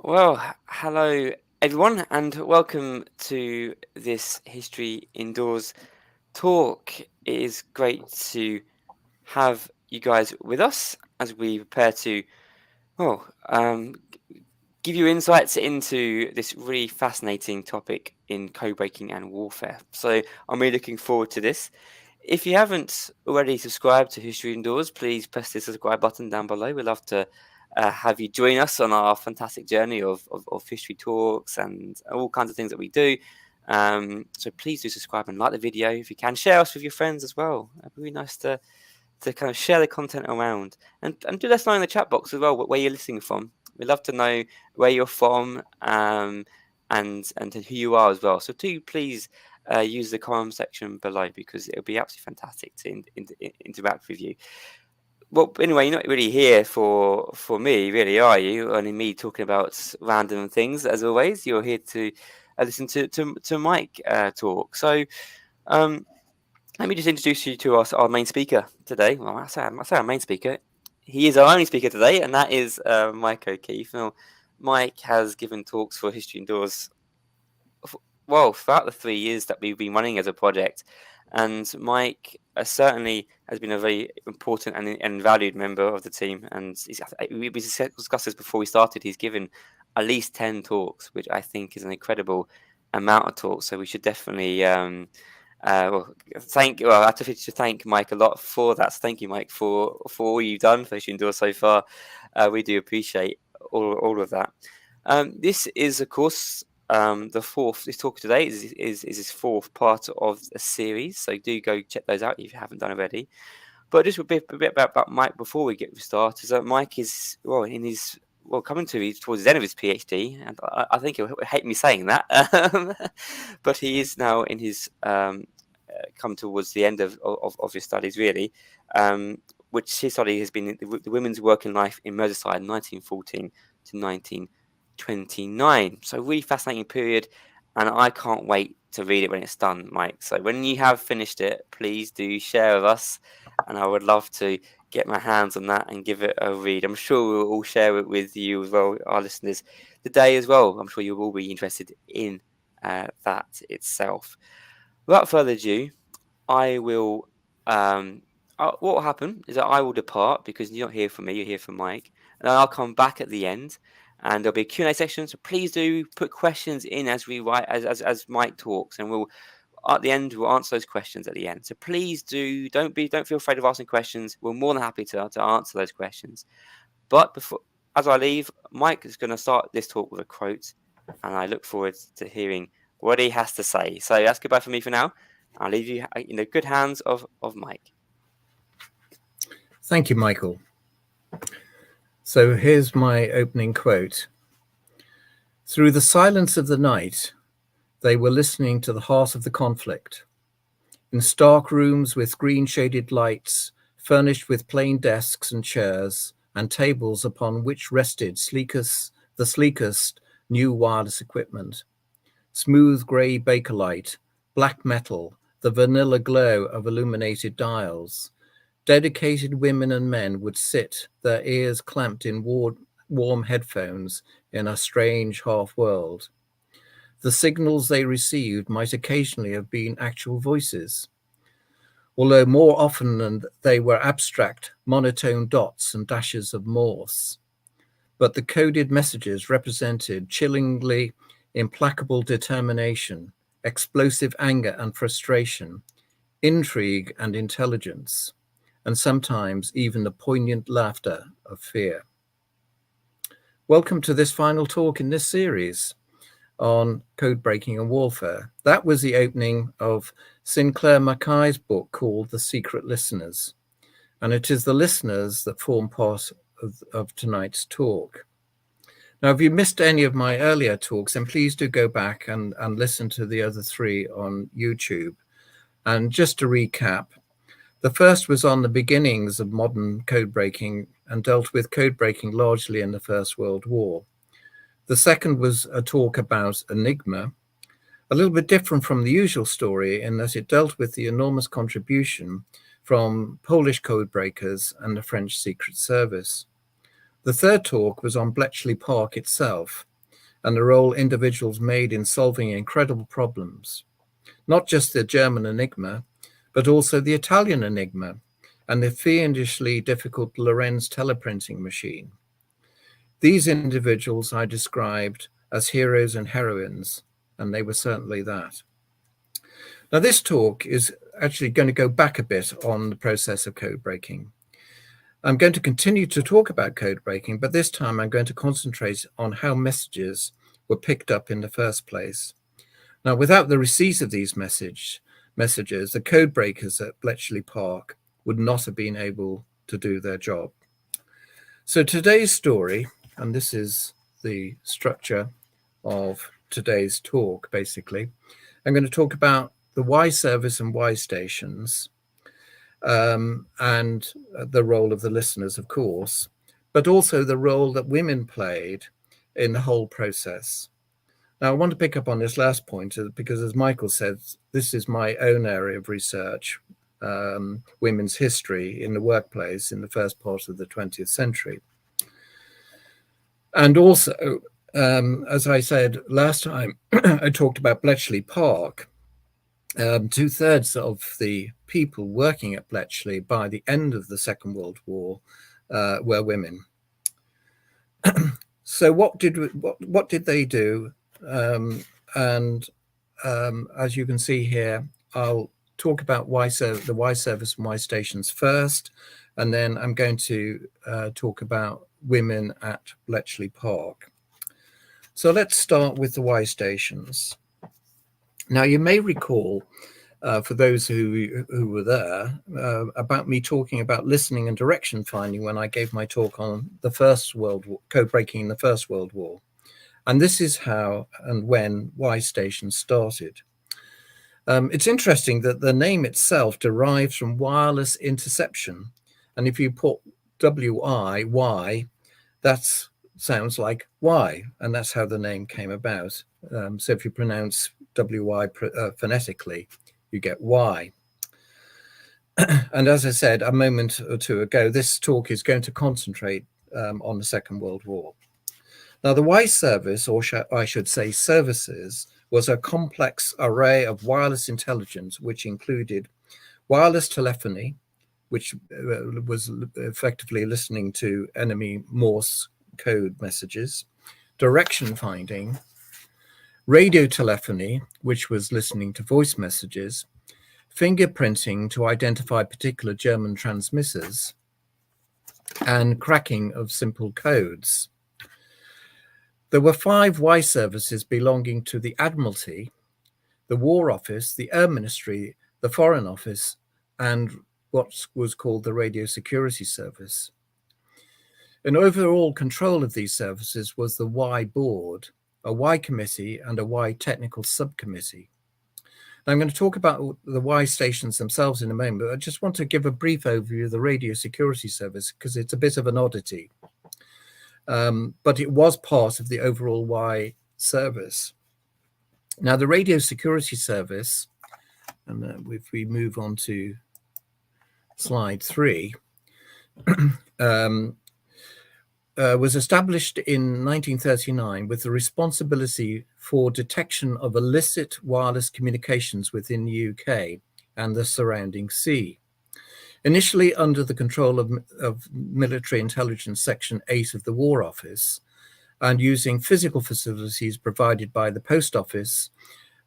Hello everyone, and welcome to this History Indoors talk. It is great to have you guys with us as we prepare to, well, give you insights into this really fascinating topic in codebreaking and warfare. So I'm really looking forward to this. If you haven't already subscribed to History Indoors, please press the subscribe button down below. We'd love to have you join us on our fantastic journey of history talks and all kinds of things that we do. So please do subscribe and like the video if you can. Share us with your friends as well. It'd be really nice to kind of share the content around and do let us know in the chat box as well where you're listening from. We'd love to know where you're from and who you are as well. So do please use the comment section below because it'll be absolutely fantastic to interact with you. Well, anyway, you're not really here for me, really, are you? Only me talking about random things, as always. You're here to listen to Mike talk. So, let me just introduce you to our main speaker today. Well, I say our main speaker. He is our only speaker today, and that is Mike O'Keefe. Now, Mike has given talks for History Indoors, throughout the 3 years that we've been running as a project. And Mike certainly has been a very important and valued member of the team. And we discussed this before we started. He's given at least 10 talks, which I think is an incredible amount of talks. So we should definitely I have to thank Mike a lot for that. So thank you, Mike, for all you've done for History Indoors so far. We do appreciate all of that. This is, of course, the fourth. This talk today is his fourth part of a series. So do go check those out if you haven't done already. But just a bit about Mike before we get started. So Mike is coming towards the end of his PhD, and I think he'll hate me saying that, but he is now in his come towards the end of his studies, really, which his study has been the women's working life in Merseyside, 1914 to 1929. So really fascinating period, and I can't wait to read it when it's done, Mike. So when you have finished it, please do share with us, and I would love to get my hands on that and give it a read. I'm sure we'll all share it with you as well, our listeners, today as well. I'm sure you will be interested in that itself. Without further ado, I will. What will happen is that I will depart because you're not here for me. You're here for Mike, and then I'll come back at the end, and there'll be a Q&A section. So please do put questions in as we write as Mike talks, and we'll at the end we'll answer those questions at the end. So please don't feel afraid of asking questions. We're more than happy to answer those questions. But as I leave, Mike is going to start this talk with a quote, and I look forward to hearing what he has to say. So that's goodbye for me for now. I'll leave you in the good hands of Mike. Thank you, Michael. So here's my opening quote. Through the silence of the night, they were listening to the heart of the conflict. In stark rooms with green-shaded lights, furnished with plain desks and chairs, and tables upon which rested the sleekest new wireless equipment. Smooth grey bakelite, black metal, the vanilla glow of illuminated dials. Dedicated women and men would sit, their ears clamped in warm headphones in a strange half-world. The signals they received might occasionally have been actual voices, although more often than they were abstract, monotone dots and dashes of Morse. But the coded messages represented chillingly implacable determination, explosive anger and frustration, intrigue and intelligence, and sometimes even the poignant laughter of fear. Welcome to this final talk in this series on codebreaking and warfare. That was the opening of Sinclair Mackay's book called The Secret Listeners, and it is the listeners that form part of tonight's talk. Now, if you missed any of my earlier talks, then please do go back and listen to the other three on YouTube. And just to recap, the first was on the beginnings of modern codebreaking and dealt with codebreaking largely in the First World War. The second was a talk about Enigma, a little bit different from the usual story in that it dealt with the enormous contribution from Polish codebreakers and the French Secret Service. The third talk was on Bletchley Park itself, and the role individuals made in solving incredible problems. Not just the German Enigma, but also the Italian Enigma and the fiendishly difficult Lorenz teleprinting machine. These individuals I described as heroes and heroines, and they were certainly that. Now, this talk is actually going to go back a bit on the process of code breaking. I'm going to continue to talk about code breaking, but this time I'm going to concentrate on how messages were picked up in the first place. Now, without the receipt of these messages, the code breakers at Bletchley Park would not have been able to do their job. So today's story, and this is the structure of today's talk, basically, I'm going to talk about the Y service and Y stations, and the role of the listeners, of course, but also the role that women played in the whole process. Now, I want to pick up on this last point because, as Michael said, this is my own area of research, women's history in the workplace in the first part of the 20th century. And also, as I said last time, I talked about Bletchley Park. 2/3 of the people working at Bletchley by the end of the Second World War were women. So what did they do? As you can see here, I'll talk about the Y service and Y stations first, and then I'm going to talk about women at Bletchley Park. So let's start with the Y stations. Now, you may recall, for those who were there, about me talking about listening and direction finding when I gave my talk on the First World War, code breaking in the First World War. And this is how and when Y stations started. It's interesting that the name itself derives from wireless interception. And if you put W-I-Y, that sounds like Y, and that's how the name came about. So if you pronounce W-Y phonetically, you get Y. And as I said a moment or two ago, this talk is going to concentrate on the Second World War. Now, the Y service, or I should say services, was a complex array of wireless intelligence, which included wireless telephony, which was effectively listening to enemy Morse code messages, direction finding, radio telephony, which was listening to voice messages, fingerprinting to identify particular German transmitters, and cracking of simple codes. There were 5 Y services belonging to the Admiralty, the War Office, the Air Ministry, the Foreign Office, and what was called the Radio Security Service. In overall control of these services was the Y Board, a Y Committee, and a Y Technical Subcommittee. Now, I'm going to talk about the Y stations themselves in a moment, but I just want to give a brief overview of the Radio Security Service because it's a bit of an oddity. But it was part of the overall Y service. Now, the Radio Security Service, and if we move on to slide 3, was established in 1939 with the responsibility for detection of illicit wireless communications within the UK and the surrounding sea. Initially under the control of Military Intelligence Section 8 of the War Office, and using physical facilities provided by the Post Office,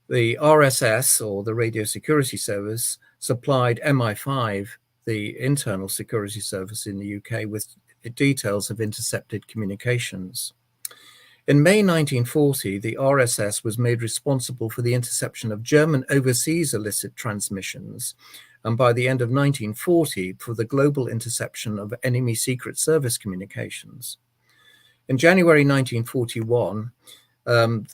the RSS, or the Radio Security Service, supplied MI5, the internal security service in the UK, with details of intercepted communications. In May 1940, the RSS was made responsible for the interception of German overseas illicit transmissions, and by the end of 1940, for the global interception of enemy Secret Service communications. In January 1941, the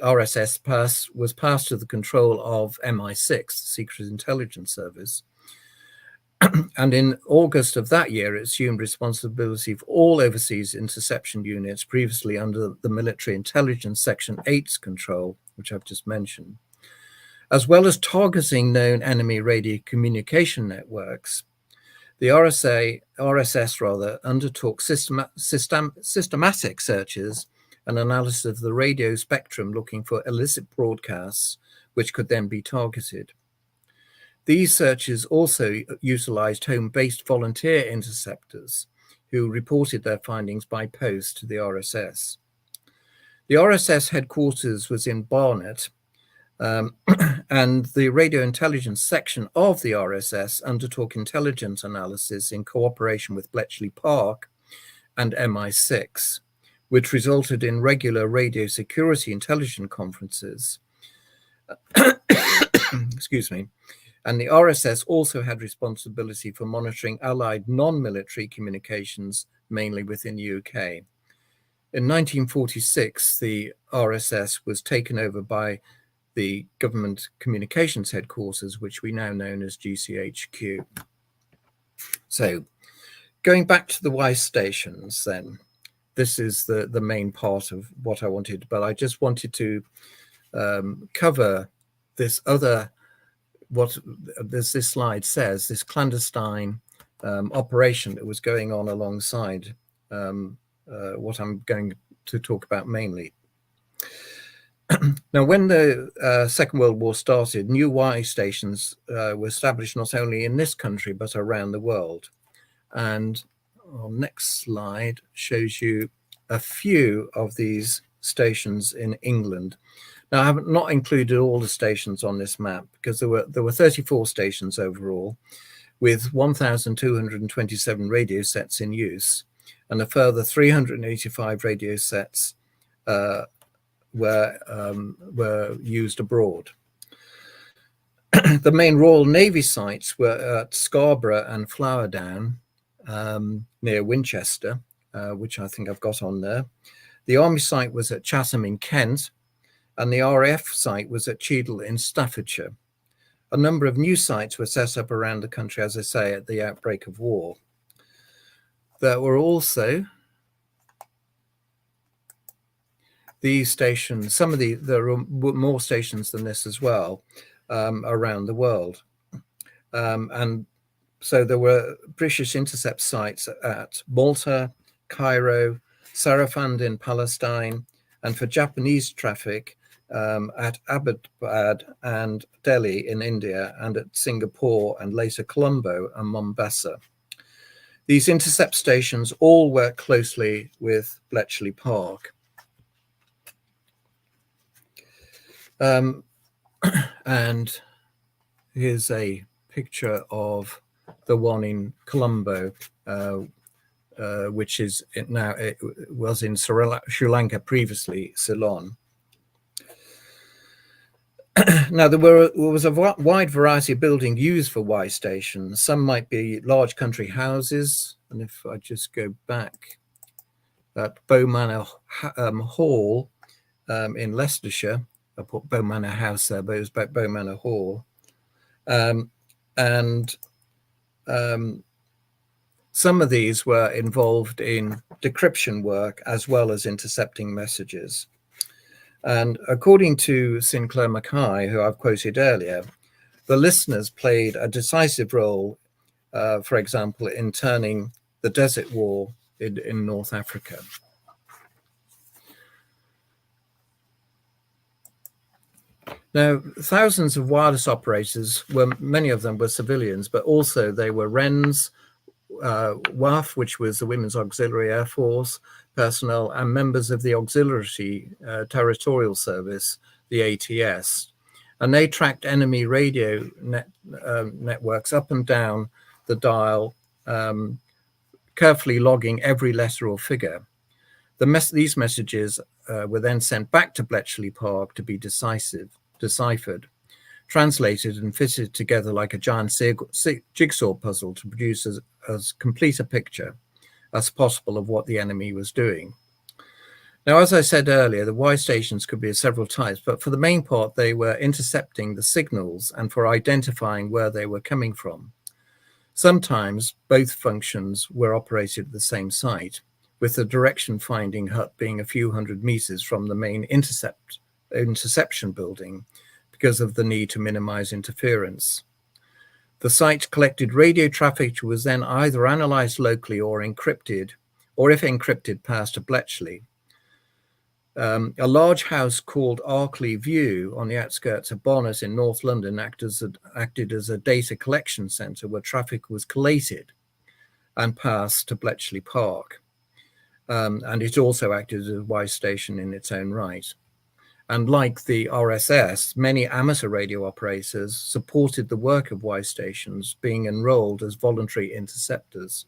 RSS was passed to the control of MI6, Secret Intelligence Service. And in August of that year, it assumed responsibility for all overseas interception units previously under the Military Intelligence Section 8's control, which I've just mentioned. As well as targeting known enemy radio communication networks, the RSS undertook systematic searches an analysis of the radio spectrum looking for illicit broadcasts, which could then be targeted. These searches also utilized home-based volunteer interceptors who reported their findings by post to the RSS. The RSS headquarters was in Barnet, and the radio intelligence section of the RSS undertook intelligence analysis in cooperation with Bletchley Park and MI6, which resulted in regular radio security intelligence conferences. Excuse me. And the RSS also had responsibility for monitoring Allied non-military communications, mainly within the UK. In 1946, the RSS was taken over by the Government Communications Headquarters, which we now know as GCHQ. So, going back to the Y stations then, this is the main part of what I wanted, but I just wanted to cover this other, what this slide says, this clandestine operation that was going on alongside what I'm going to talk about mainly. Now, when the Second World War started, new Y stations were established not only in this country, but around the world. And our next slide shows you a few of these stations in England. Now, I have not included all the stations on this map because there were 34 stations overall, with 1,227 radio sets in use, and a further 385 radio sets were used abroad. The main Royal Navy sites were at Scarborough and Flowerdown, near Winchester, which I think I've got on there. The Army site was at Chatham in Kent, and the RAF site was at Cheadle in Staffordshire. A number of new sites were set up around the country, as I say, at the outbreak of war. There were also these stations, there are more stations than this as well, around the world. And so there were British intercept sites at Malta, Cairo, Sarafand in Palestine, and for Japanese traffic at Abbottabad and Delhi in India, and at Singapore and later Colombo and Mombasa. These intercept stations all work closely with Bletchley Park. And here's a picture of the one in Colombo, which is now, it was in Sri Lanka previously, Ceylon. Now, there was a wide variety of buildings used for Y stations. Some might be large country houses, and if I just go back, at Bow Manor Hall in Leicestershire, I put Bow Manor House there, but it was Bow Manor Hall. Some of these were involved in decryption work as well as intercepting messages. And according to Sinclair Mackay, who I've quoted earlier, the listeners played a decisive role, for example, in turning the Desert War in North Africa. Now, thousands of wireless operators, many of them were civilians, but also they were WRENs, WAF, which was the Women's Auxiliary Air Force personnel, and members of the Auxiliary Territorial Service, the ATS. And they tracked enemy radio networks up and down the dial, carefully logging every letter or figure. These messages were then sent back to Bletchley Park to be deciphered, translated and fitted together like a giant jigsaw puzzle to produce as complete a picture as possible of what the enemy was doing. Now, as I said earlier, the Y stations could be of several types, but for the main part, they were intercepting the signals and for identifying where they were coming from. Sometimes both functions were operated at the same site, with the direction finding hut being a few hundred meters from the main interception building because of the need to minimize interference. The site collected radio traffic, which was then either analyzed locally or encrypted, or if encrypted, passed to Bletchley. A large house called Arkley View on the outskirts of Bonnet in North London acted as a data collection centre where traffic was collated and passed to Bletchley Park. And it also acted as a Y station in its own right. And like the RSS, many amateur radio operators supported the work of Y stations, being enrolled as voluntary interceptors.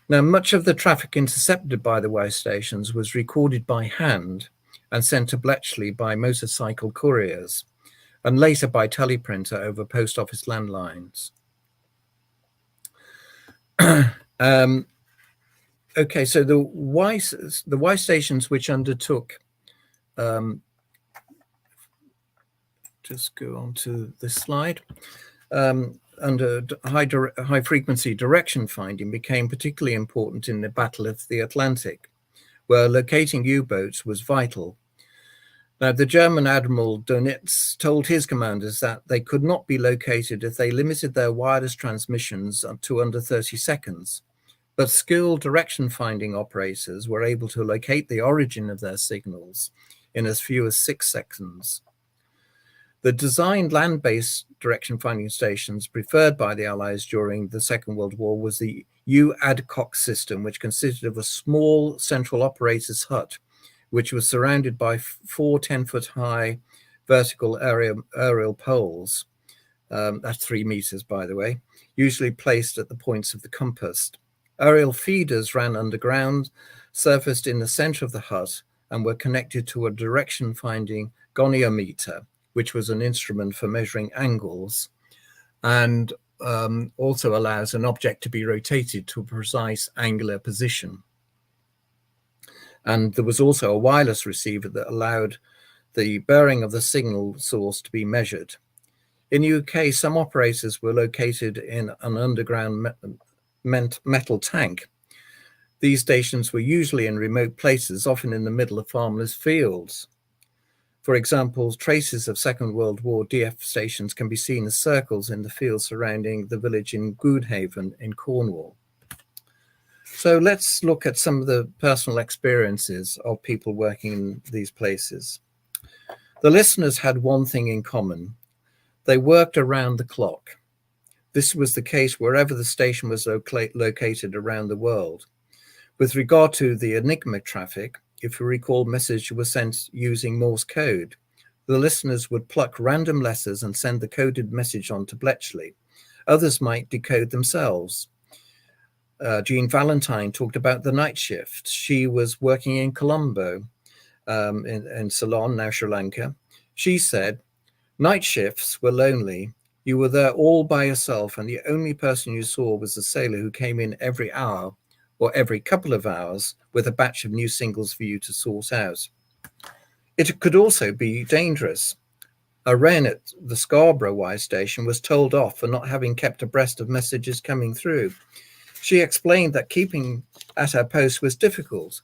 Now, much of the traffic intercepted by the Y stations was recorded by hand and sent to Bletchley by motorcycle couriers, and later by teleprinter over post office landlines. Okay, so the Y stations which undertook, just go on to this slide, under high frequency direction finding became particularly important in the Battle of the Atlantic, where locating U-boats was vital. Now, the German Admiral Dönitz told his commanders that they could not be located if they limited their wireless transmissions to under 30 seconds. But skilled direction finding operators were able to locate the origin of their signals in as few as 6 seconds. The designed land-based direction finding stations preferred by the Allies during the Second World War was the U-Adcock system, which consisted of a small central operator's hut, which was surrounded by 4 10-foot-high vertical aerial poles. That's 3 meters, by the way, usually placed at the points of the compass. Aerial feeders ran underground, surfaced in the center of the hut, and were connected to a direction-finding goniometer, which was an instrument for measuring angles, and also allows an object to be rotated to a precise angular position. And there was also a wireless receiver that allowed the bearing of the signal source to be measured. In the UK, some operators were located in an underground metal tank. These stations were usually in remote places, often in the middle of farmless fields. For example, traces of Second World War DF stations can be seen as circles in the fields surrounding the village in Goodhaven in Cornwall. So let's look at some of the personal experiences of people working in these places. The listeners had one thing in common. They worked around the clock. This was the case wherever the station was located around the world. With regard to the Enigma traffic, if you recall, messages were sent using Morse code. The listeners would pluck random letters and send the coded message on to Bletchley. Others might decode themselves. Jean Valentine talked about the night shift. She was working in Colombo, in Ceylon, now Sri Lanka. She said, night shifts were lonely. You were there all by yourself, and the only person you saw was the sailor who came in every hour or every couple of hours with a batch of new singles for you to sort out. It could also be dangerous. A wren at the Scarborough Y station was told off for not having kept abreast of messages coming through. She explained that keeping at her post was difficult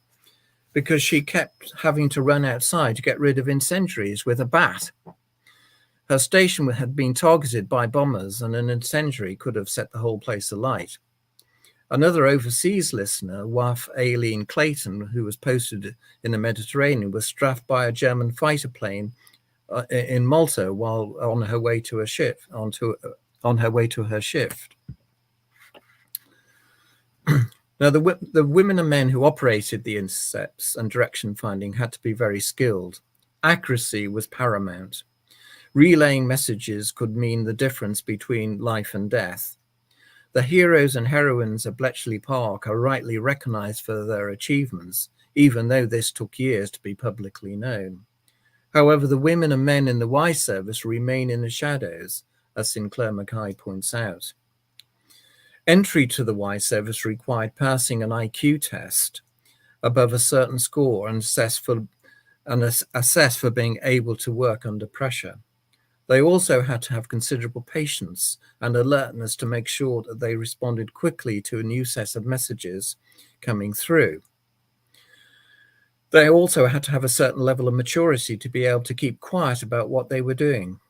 because she kept having to run outside to get rid of incendiaries with a bat. Her station had been targeted by bombers, and an incendiary could have set the whole place alight. Another overseas listener, Waf Aileen Clayton, who was posted in the Mediterranean, was strafed by a German fighter plane in Malta while on her way to her shift. Now, the women and men who operated the intercepts and direction finding had to be very skilled. Accuracy was paramount. Relaying messages could mean the difference between life and death. The heroes and heroines of Bletchley Park are rightly recognized for their achievements, even though this took years to be publicly known. However, the women and men in the Y service remain in the shadows, as Sinclair Mackay points out. Entry to the Y service required passing an IQ test above a certain score and assessed for being able to work under pressure. They also had to have considerable patience and alertness to make sure that they responded quickly to a new set of messages coming through. They also had to have a certain level of maturity to be able to keep quiet about what they were doing.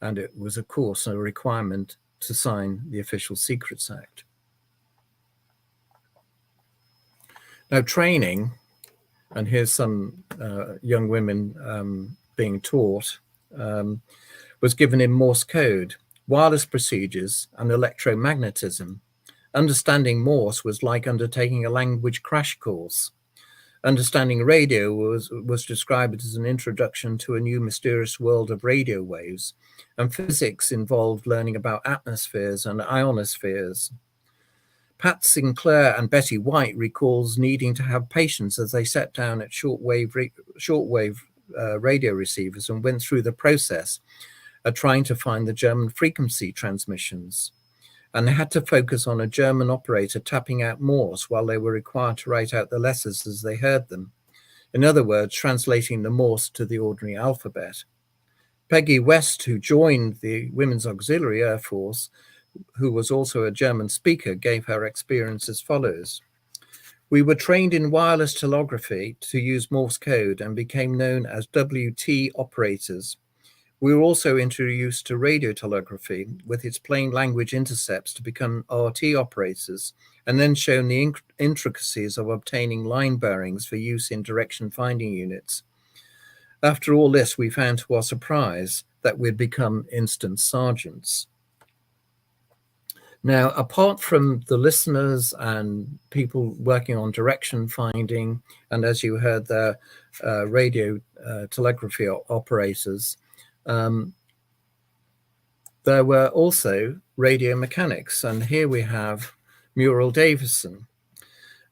And it was, of course, a requirement to sign the Official Secrets Act. Now, training and here's some young women being taught, was given in Morse code, wireless procedures, and electromagnetism. Understanding Morse was like undertaking a language crash course. Understanding radio was described as an introduction to a new mysterious world of radio waves, and physics involved learning about atmospheres and ionospheres. Pat Sinclair and Betty White recalls needing to have patience as they sat down at shortwave radio receivers and went through the process of trying to find the German frequency transmissions. And they had to focus on a German operator tapping out Morse while they were required to write out the letters as they heard them. In other words, translating the Morse to the ordinary alphabet. Peggy West, who joined the Women's Auxiliary Air Force, who was also a German speaker, gave her experience as follows. We were trained in wireless telegraphy to use Morse code and became known as WT operators. We were also introduced to radio telegraphy with its plain language intercepts to become RT operators, and then shown the intricacies of obtaining line bearings for use in direction finding units. After all this, we found to our surprise that we'd become instant sergeants. Now, apart from the listeners and people working on direction finding, and as you heard there, radio telegraphy operators, there were also radio mechanics, and here we have Muriel Davison,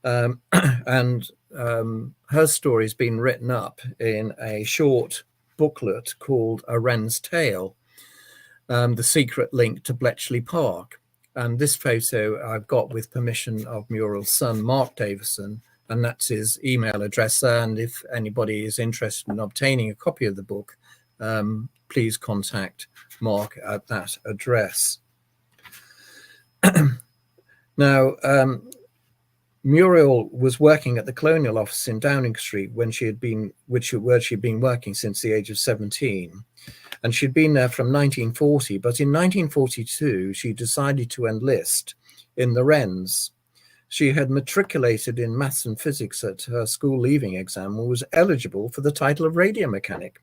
and her story has been written up in a short booklet called A Wren's Tale, The Secret Link to Bletchley Park. And this photo I've got with permission of Muriel's son, Mark Davison, and that's his email address there. And if anybody is interested in obtaining a copy of the book, please contact Mark at that address. Now, Muriel was working at the Colonial Office in Downing Street where she'd been working since the age of 17. And she'd been there from 1940, but in 1942, she decided to enlist in the Wrens. She had matriculated in maths and physics at her school leaving exam and was eligible for the title of radio mechanic.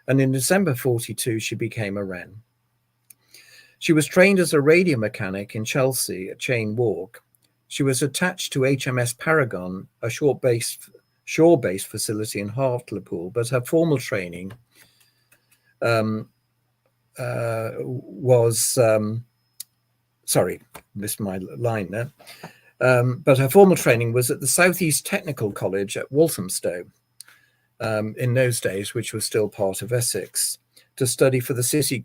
And in December 42, she became a Wren. She was trained as a radio mechanic in Chelsea at Chain Walk. She was attached to HMS Paragon, a shore-based facility in Hartlepool, but her formal training missed my line there. But her formal training was at the Southeast Technical College at Walthamstow, in those days, which was still part of Essex, to study for the City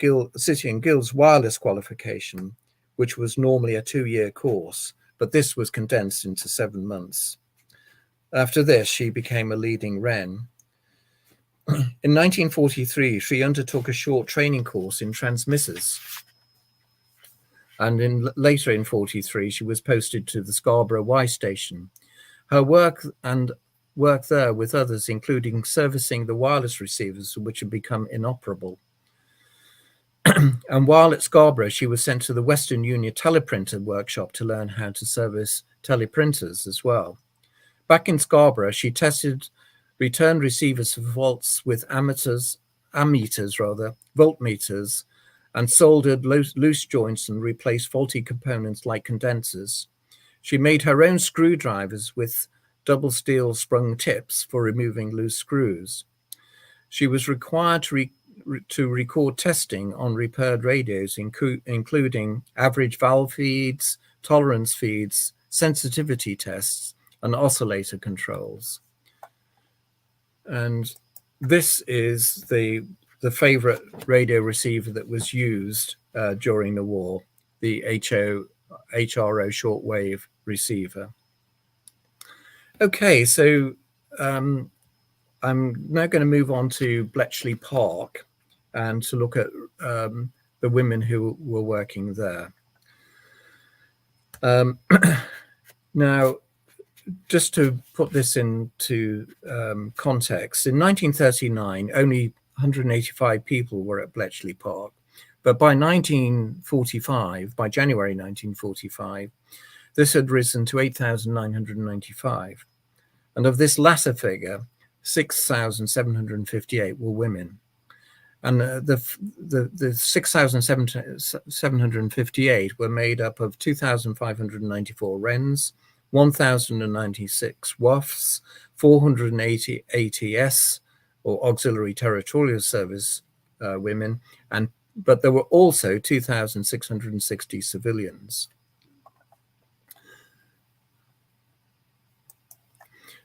and Guilds wireless qualification, which was normally a 2-year course, but this was condensed into 7 months. After this, she became a leading Wren. In 1943, she undertook a short training course in transmitters. And later in 43, she was posted to the Scarborough Y station. Her work there with others, including servicing the wireless receivers, which had become inoperable. And while at Scarborough, she was sent to the Western Union teleprinter workshop to learn how to service teleprinters as well. Back in Scarborough, she returned receivers for faults with ammeters, voltmeters, and soldered loose joints and replaced faulty components like condensers. She made her own screwdrivers with double steel sprung tips for removing loose screws. She was required to record testing on repaired radios, including average valve feeds, tolerance feeds, sensitivity tests, and oscillator controls. And this is the favorite radio receiver that was used during the war, the HRO shortwave receiver. Okay, so I'm now going to move on to Bletchley Park and to look at the women who were working there. Now, just to put this into context, in 1939, only 185 people were at Bletchley Park. But by January 1945, this had risen to 8,995. And of this latter figure, 6,758 were women. And the 6,758 were made up of 2,594 wrens, 1,096 WAFs, 480 ATS, or Auxiliary Territorial Service women, but there were also 2,660 civilians.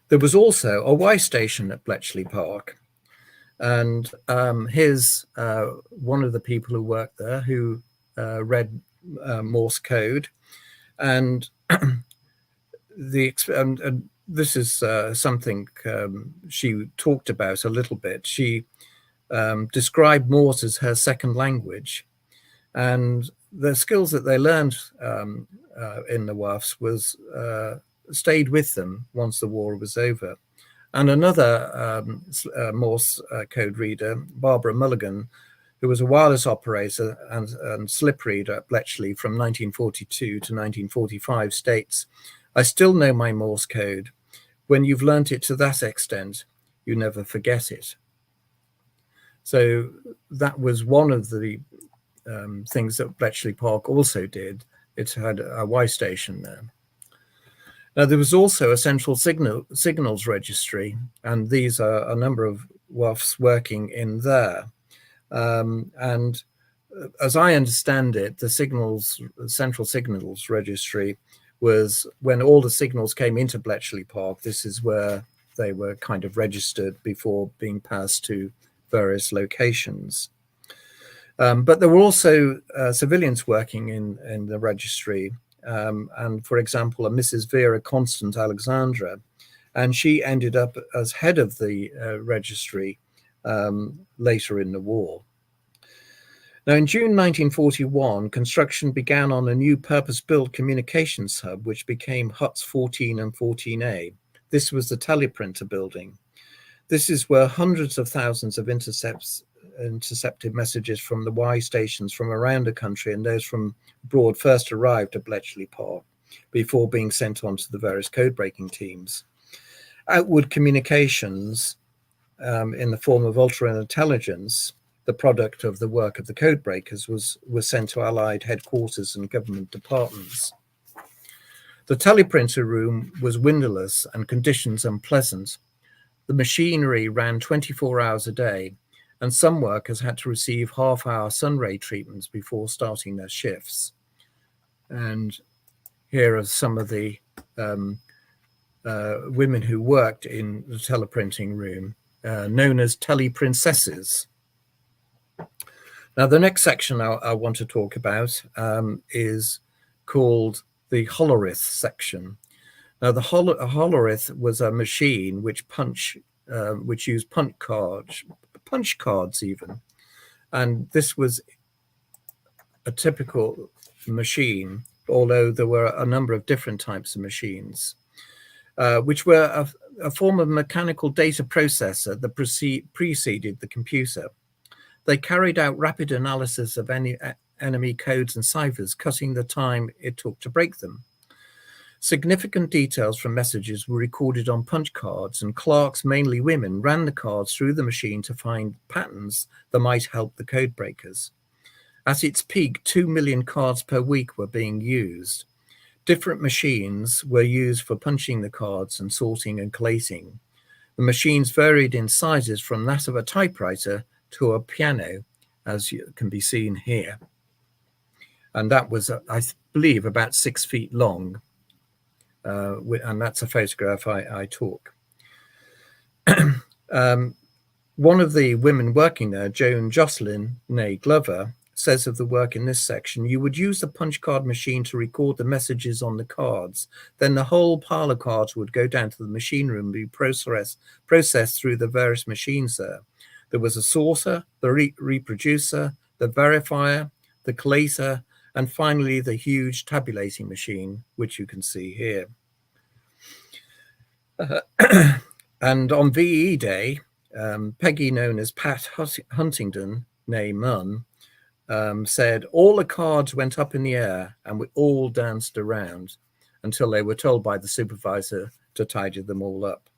There was also a Y station at Bletchley Park, and here's one of the people who worked there who read Morse code, and this is something she talked about a little bit. She described Morse as her second language, and the skills that they learned in the WAFs was stayed with them once the war was over. And another Morse code reader, Barbara Mulligan, who was a wireless operator and slip reader at Bletchley from 1942 to 1945, states, "I still know my Morse code. When you've learnt it to that extent, you never forget it." So that was one of the things that Bletchley Park also did. It had a Y station there. Now, there was also a central signals registry, and these are a number of WAFs working in there. And as I understand it, the central signals registry was when all the signals came into Bletchley Park. This is where they were kind of registered before being passed to various locations. But there were also civilians working in the registry. And for example, a Mrs. Vera Constant Alexandra, and she ended up as head of the registry later in the war. Now, in June 1941, construction began on a new purpose-built communications hub, which became huts 14 and 14A. This was the teleprinter building. This is where hundreds of thousands of intercepted messages from the Y stations from around the country and those from abroad first arrived at Bletchley Park before being sent on to the various code-breaking teams. Outward communications in the form of ultra-intelligence, the product of the work of the codebreakers, was sent to Allied headquarters and government departments. The teleprinter room was windowless and conditions unpleasant. The machinery ran 24 hours a day, and some workers had to receive half-hour sun ray treatments before starting their shifts. And here are some of the women who worked in the teleprinting room, known as teleprincesses. Now, the next section I want to talk about is called the holorith section. Now, the holorith was a machine which used punch cards even, and this was a typical machine, although there were a number of different types of machines, which were a form of mechanical data processor that preceded the computer. They carried out rapid analysis of any enemy codes and ciphers, cutting the time it took to break them. Significant details from messages were recorded on punch cards, and clerks, mainly women, ran the cards through the machine to find patterns that might help the code breakers. At its peak, 2 million cards per week were being used. Different machines were used for punching the cards and sorting and collating. The machines varied in sizes from that of a typewriter to a piano, as can be seen here. And that was, I believe, about 6 feet long. And that's a photograph I took. One of the women working there, Joan Jocelyn, née Glover, says of the work in this section, "You would use the punch card machine to record the messages on the cards. Then the whole pile of cards would go down to the machine room and be processed through the various machines there. There was a sorter, the reproducer, the verifier, the collator, and finally the huge tabulating machine, which you can see here." And on VE Day, Peggy, known as Pat Huntington, née Munn, said, "All the cards went up in the air and we all danced around until they were told by the supervisor to tidy them all up."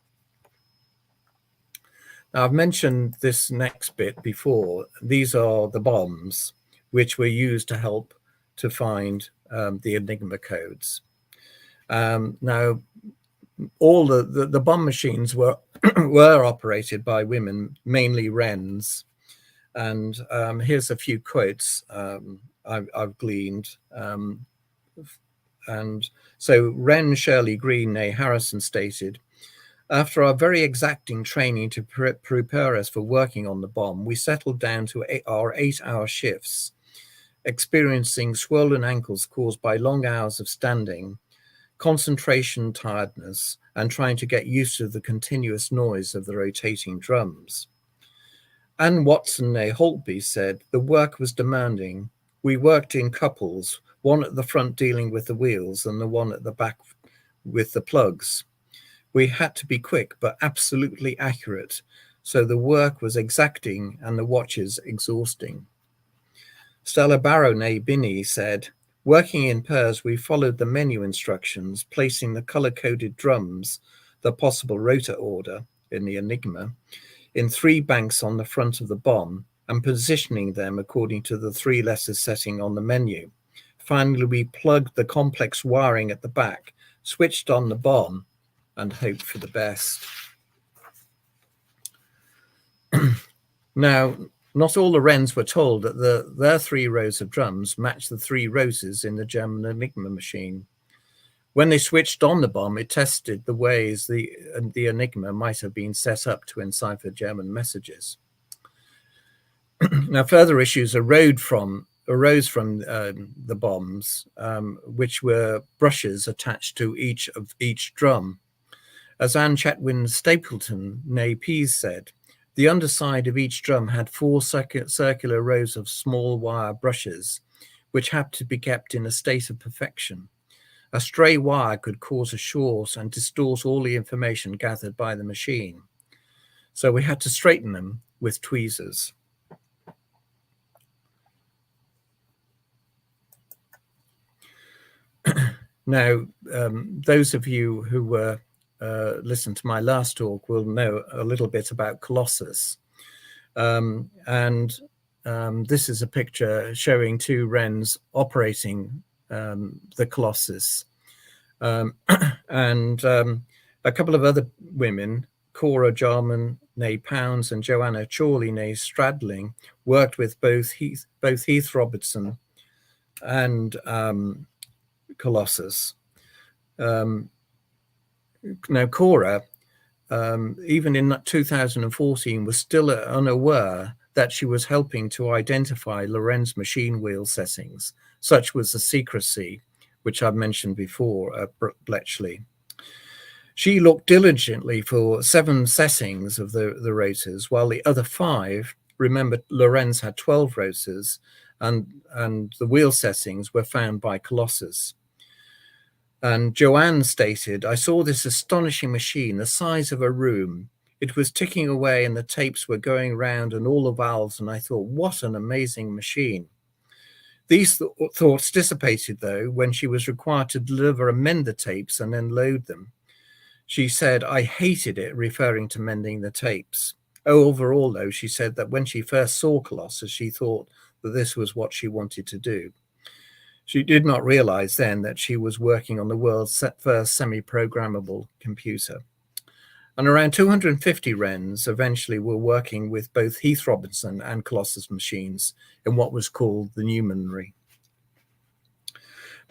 Now, I've mentioned this next bit before. These are the bombs which were used to help to find the Enigma codes. Now, all the bomb machines were were operated by women, mainly wrens. And here's a few quotes I've gleaned. And so Wren Shirley Green, née Harrison, stated, "After our very exacting training to prepare us for working on the bomb, we settled down to our 8-hour shifts, experiencing swollen ankles caused by long hours of standing, concentration tiredness, and trying to get used to the continuous noise of the rotating drums." Anne Watson, née Holtby, said, "The work was demanding. We worked in couples, one at the front dealing with the wheels and the one at the back with the plugs. We had to be quick but absolutely accurate, so the work was exacting and the watches exhausting." Stella Barrow, née Binney, said, "Working in pairs, we followed the menu instructions, placing the color-coded drums, the possible rotor order in the Enigma, in 3 banks on the front of the bomb and positioning them according to the 3 letters setting on the menu. Finally, we plugged the complex wiring at the back, switched on the bomb, and hoped for the best." Now, not all the wrens were told that their 3 rows of drums matched the 3 roses in the German Enigma machine. When they switched on the bomb, it tested the ways the Enigma might have been set up to encipher German messages. Now, further issues arose from the bombs, which were brushes attached to each drum. As Anne Chetwynd Stapleton, née Pease, said, "The underside of each drum had 4 circular rows of small wire brushes, which had to be kept in a state of perfection. A stray wire could cause a short and distort all the information gathered by the machine. So we had to straighten them with tweezers." Now, those of you who were listened to my last talk will know a little bit about Colossus. This is a picture showing 2 wrens operating the Colossus. A couple of other women, Cora Jarman, née Pounds, and Joanna Chorley, née Stradling, worked with both Heath Robertson and Colossus. Now, Cora, even in 2014, was still unaware that she was helping to identify Lorenz machine wheel settings. Such was the secrecy, which I've mentioned before at Bletchley. She looked diligently for 7 settings of the rotors, while the other 5, remember, Lorenz had 12 rotors, and the wheel settings were found by Colossus. And Joanne stated, "I saw this astonishing machine, the size of a room. It was ticking away and the tapes were going round and all the valves, and I thought, what an amazing machine." These thoughts dissipated, though, when she was required to deliver and mend the tapes and then load them. She said, "I hated it," referring to mending the tapes. Overall, though, she said that when she first saw Colossus, she thought that this was what she wanted to do. She did not realize then that she was working on the world's first semi-programmable computer. And around 250 wrens eventually were working with both Heath Robinson and Colossus machines in what was called the Newmanry.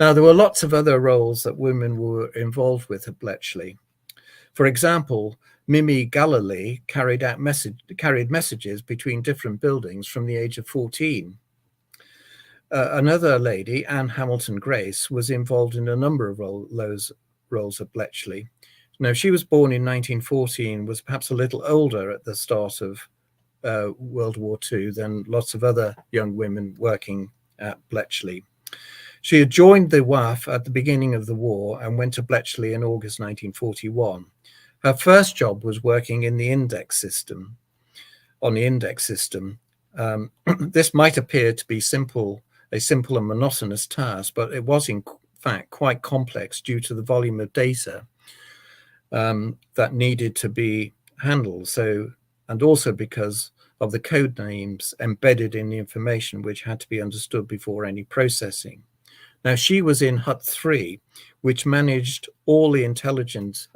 Now, there were lots of other roles that women were involved with at Bletchley. For example, Mimi Galilee carried messages between different buildings from the age of 14. Another lady, Anne Hamilton Grace, was involved in a number of roles at Bletchley. Now, she was born in 1914, was perhaps a little older at the start of World War II than lots of other young women working at Bletchley. She had joined the WAF at the beginning of the war and went to Bletchley in August 1941. Her first job was working in the index system, on the index system. This might appear to be a simple and monotonous task, but it was in fact quite complex due to the volume of data that needed to be handled. So and also because of the code names embedded in the information which had to be understood before any processing. Now, she was in Hut 3, which managed all the intelligence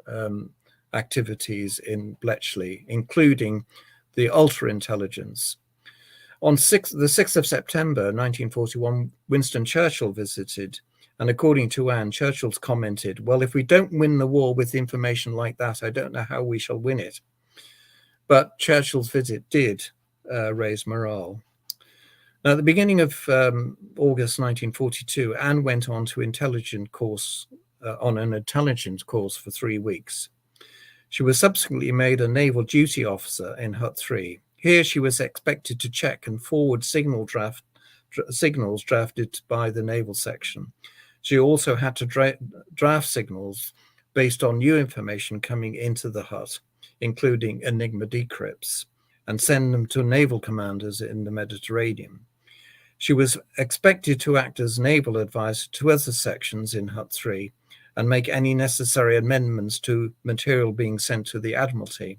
activities in Bletchley, including the ultra-intelligence. On the 6th of September 1941, Winston Churchill visited, and according to Anne, Churchill's commented, "Well, if we don't win the war with information like that, I don't know how we shall win it." But Churchill's visit did raise morale. Now, at the beginning of August 1942, Anne went on to on an intelligence course for 3 weeks. She was subsequently made a naval duty officer in Hut 3. Here, she was expected to check and forward signals drafted by the naval section. She also had to draft signals based on new information coming into the hut, including Enigma decrypts, and send them to naval commanders in the Mediterranean. She was expected to act as naval advisor to other sections in Hut 3 and make any necessary amendments to material being sent to the Admiralty.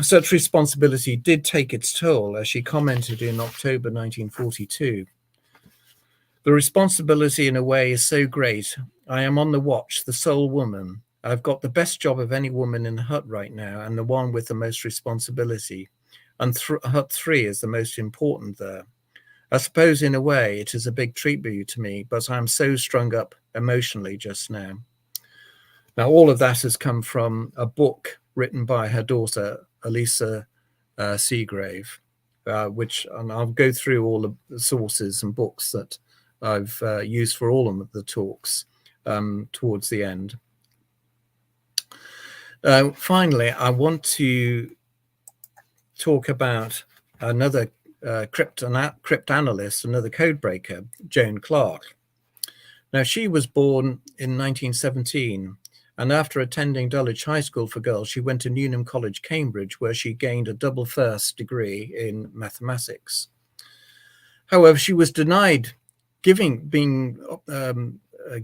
Such responsibility did take its toll, as she commented in October 1942. "The responsibility in a way is so great. I am on the watch, the sole woman. I've got the best job of any woman in the hut right now, and the one with the most responsibility. And Hut 3 is the most important there. I suppose in a way it is a big tribute to me, but I'm so strung up emotionally just now." Now, all of that has come from a book written by her daughter, Elisa Seagrave, and I'll go through all the sources and books that I've used for all of the talks towards the end. Finally, I want to talk about another cryptanalyst, another codebreaker, Joan Clark. Now, she was born in 1917, and after attending Dulwich High School for Girls, she went to Newnham College, Cambridge, where she gained a double first degree in mathematics. However, she was denied being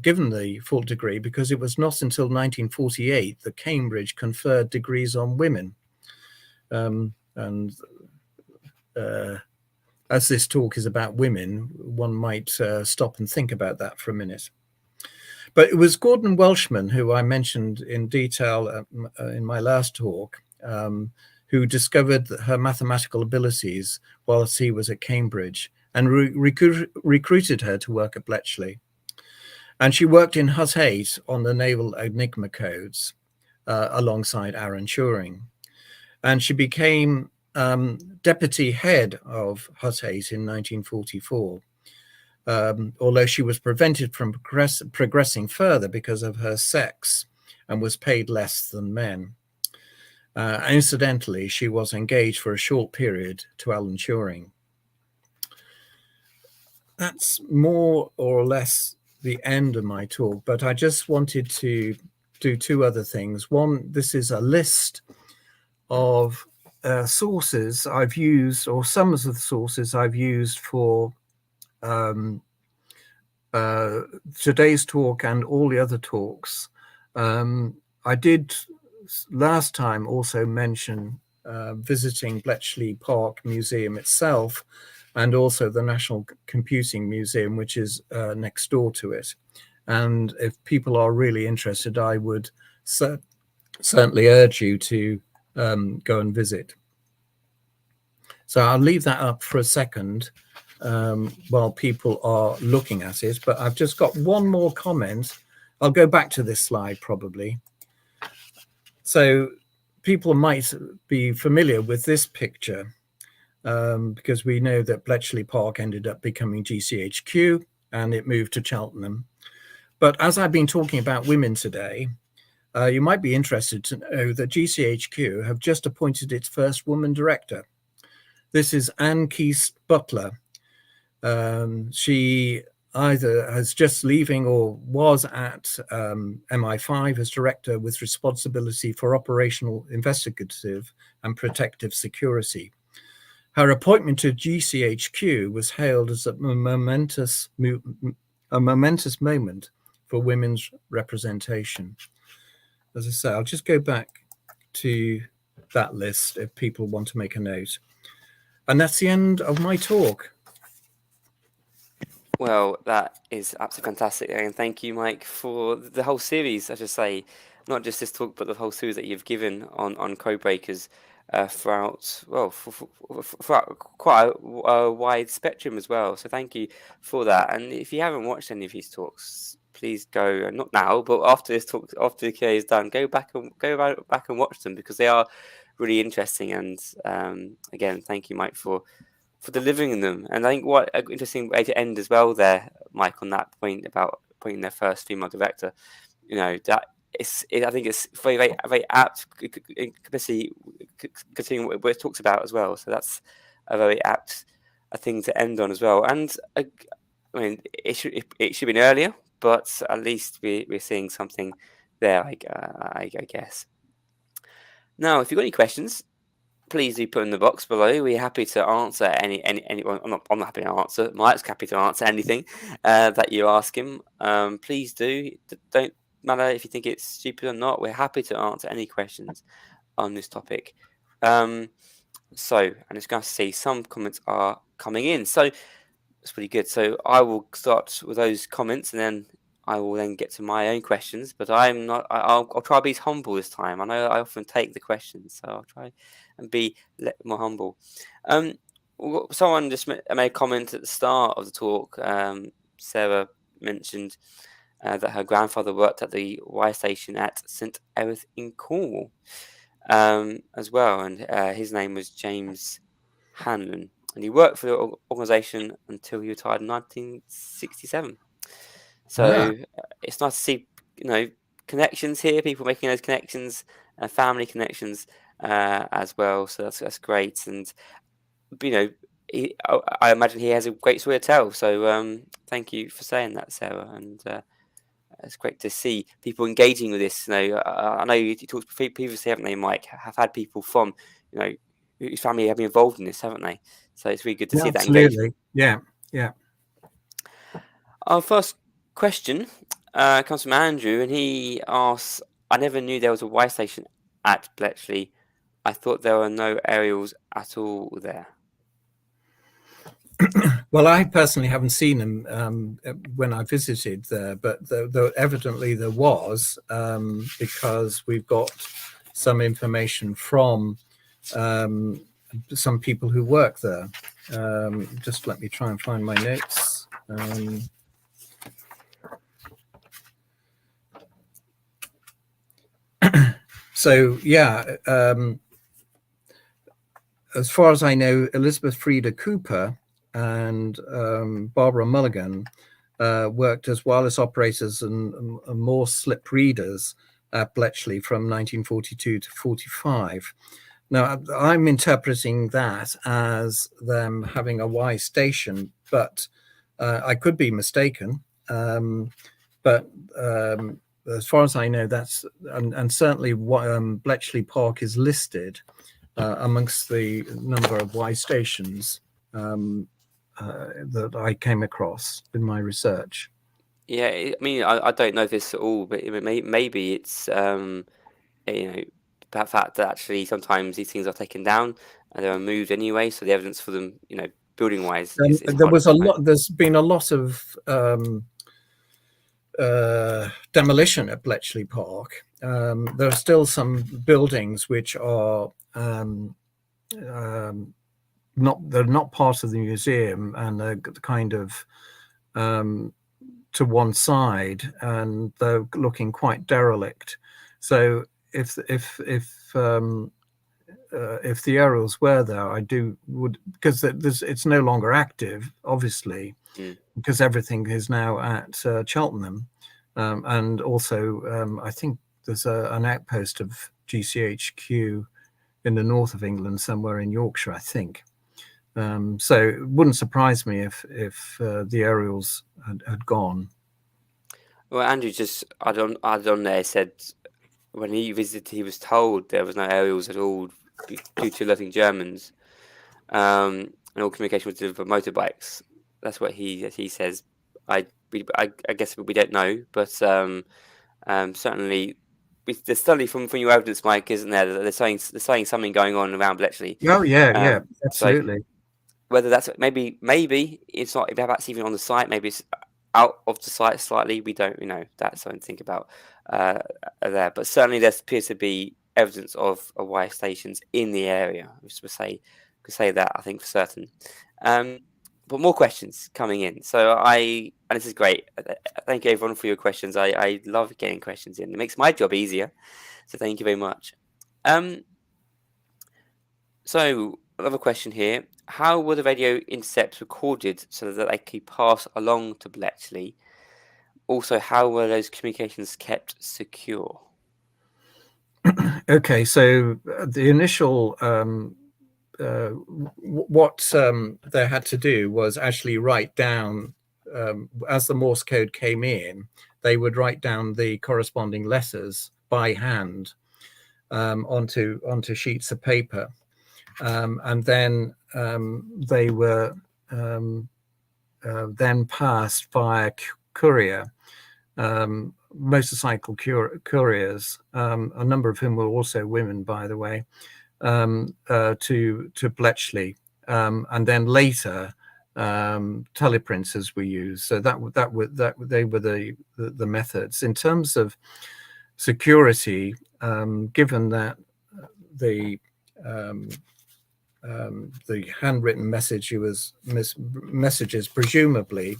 given the full degree because it was not until 1948 that Cambridge conferred degrees on women. As this talk is about women, one might stop and think about that for a minute. But it was Gordon Welshman, who I mentioned in detail in my last talk, who discovered her mathematical abilities whilst he was at Cambridge and recruited her to work at Bletchley. And she worked in Hut 8 on the naval Enigma Codes alongside Alan Turing. And she became deputy head of Hut 8 in 1944, although she was prevented from progressing further because of her sex and was paid less than men. Incidentally, she was engaged for a short period to Alan Turing. That's more or less the end of my talk, but I just wanted to do two other things. One, this is a list of sources I've used, or some of the sources I've used for today's talk and all the other talks. I did last time also mention visiting Bletchley Park Museum itself, and also the National Computing Museum, which is next door to it. And if people are really interested, I would certainly urge you to go and visit. So I'll leave that up for a second while people are looking at it. But I've just got one more comment. I'll go back to this slide probably. So people might be familiar with this picture because we know that Bletchley Park ended up becoming GCHQ and it moved to Cheltenham. But as I've been talking about women today, you might be interested to know that GCHQ have just appointed its first woman director. This is Anne Keast Butler. She either has just leaving or was at MI5 as director with responsibility for operational, investigative and protective security. Her appointment to GCHQ was hailed as a momentous moment for women's representation. As I say, I'll just go back to that list if people want to make a note. And that's the end of my talk. Well, that is absolutely fantastic, and thank you, Mike, for the whole series. I should say, not just this talk, but the whole series that you've given on Codebreakers throughout, well, throughout quite a wide spectrum as well. So thank you for that. And if you haven't watched any of these talks, please go, not now, but after this talk, after the Q&A is done, go back and watch them, because they are really interesting. And again, thank you, Mike, for delivering them. And I think what an interesting way to end as well there, Mike, on that point about appointing their first female director. That I think it's very, very, very apt, especially considering what it talks about as well. So that's a very apt thing to end on as well. And I mean, it should have been earlier, but at least we're seeing something there. I guess. Now, if you've got any questions, please do put in the box below. We're happy to answer any. Well, I'm not happy to answer. Mike's happy to answer anything that you ask him. Please do. Don't matter if you think it's stupid or not. We're happy to answer any questions on this topic. So I'm just going to see some comments are coming in. So it's pretty good. So I will start with those comments, and then I will then get to my own questions. But I'm not. I'll try to be humble this time. I know I often take the questions, so I'll try and be more humble. Someone just made a comment at the start of the talk. Sarah mentioned that her grandfather worked at the Y station at St Erith in Cornwall as well, and his name was James Hanlon, and he worked for the organisation until he retired in 1967. So it's nice to see, connections here, people making those connections, family connections as well. So that's great, and I imagine he has a great story to tell. So thank you for saying that, Sarah, and it's great to see people engaging with this. I know you talked previously, haven't they, Mike? Have had people from whose family have been involved in this, haven't they? So it's really good to see that engagement. Yeah. Our first question comes from Andrew, and he asks, I never knew there was a Y station at Bletchley. I thought there were no aerials at all there. Well, I personally haven't seen them when I visited there, but evidently there was, because we've got some information from some people who work there. Just let me try and find my notes. So, yeah, as far as I know, Elizabeth Frieda Cooper and Barbara Mulligan worked as wireless operators and Morse slip readers at Bletchley from 1942 to 45. Now, I'm interpreting that as them having a Y station, but I could be mistaken. But as far as I know, that's, and certainly Bletchley Park is listed amongst the number of Y stations that I came across in my research. Yeah, I mean, I don't know this at all, but maybe it's that fact that actually sometimes these things are taken down and they're moved anyway, so the evidence for them, building wise, is there was a lot. There's been a lot of demolition at Bletchley Park. There are still some buildings which are they're not part of the museum, and they're kind of to one side, and they're looking quite derelict. So if the aerials were there, because it's no longer active, obviously, because everything is now at Cheltenham, and also I think there's an outpost of GCHQ in the north of England, somewhere in Yorkshire, I think. So it wouldn't surprise me if the aerials had gone. Well, Andrew just added on there, said when he visited, he was told there was no aerials at all due to loving Germans, and all communication was delivered by motorbikes. That's what he says. I guess we don't know, but certainly there's study from your evidence, Mike, isn't there? That they're saying something going on around Bletchley. Oh yeah, Um, so absolutely. whether that's maybe it's not, if that's even on the site, maybe it's out of the site slightly. We don't, that's something to think about there. But certainly there appears to be evidence of wire stations in the area. Which could say that, I think, for certain. But more questions coming in. So and this is great. Thank you everyone for your questions. I love getting questions in. It makes my job easier. So thank you very much. So another question here. How were the radio intercepts recorded so that they could pass along to Bletchley? Also, how were those communications kept secure? Okay, so the initial what they had to do was actually write down, as the Morse code came in, they would write down the corresponding letters by hand onto sheets of paper, and then they were then passed via courier, motorcycle couriers, a number of whom were also women, by the way, to Bletchley, and then later teleprinters were used. So that they were the methods. In terms of security, given that the handwritten messages presumably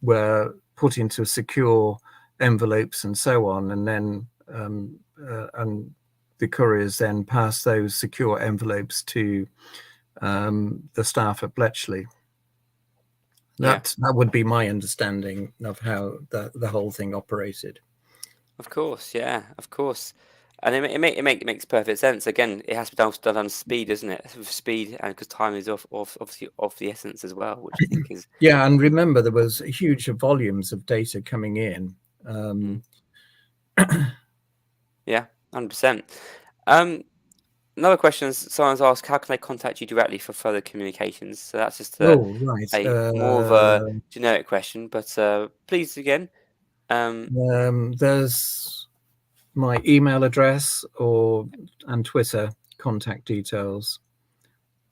were put into secure envelopes and so on, and then and the couriers then passed those secure envelopes to the staff at Bletchley. That would be my understanding of how the whole thing operated. Of course, yeah, of course. And it makes perfect sense. Again, it has to be done on speed, isn't it? Speed, and because time is obviously of the essence as well, which I think is and remember there was huge volumes of data coming in. Yeah, 100%. Another question someone's asked: how can they contact you directly for further communications? So that's just more of a generic question, but please again. There's my email address and Twitter contact details.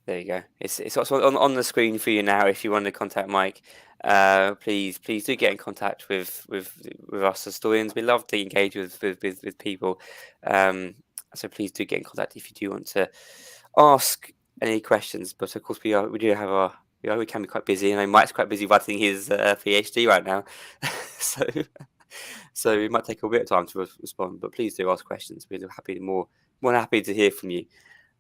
There you go. It's also on the screen for you now. If you want to contact Mike, please do get in contact with us historians. We love to engage with people. So please do get in contact if you do want to ask any questions. But of course, we can be quite busy. And Mike's quite busy writing his PhD right now, so it might take a bit of time to respond. But please do ask questions. We're more than happy to hear from you.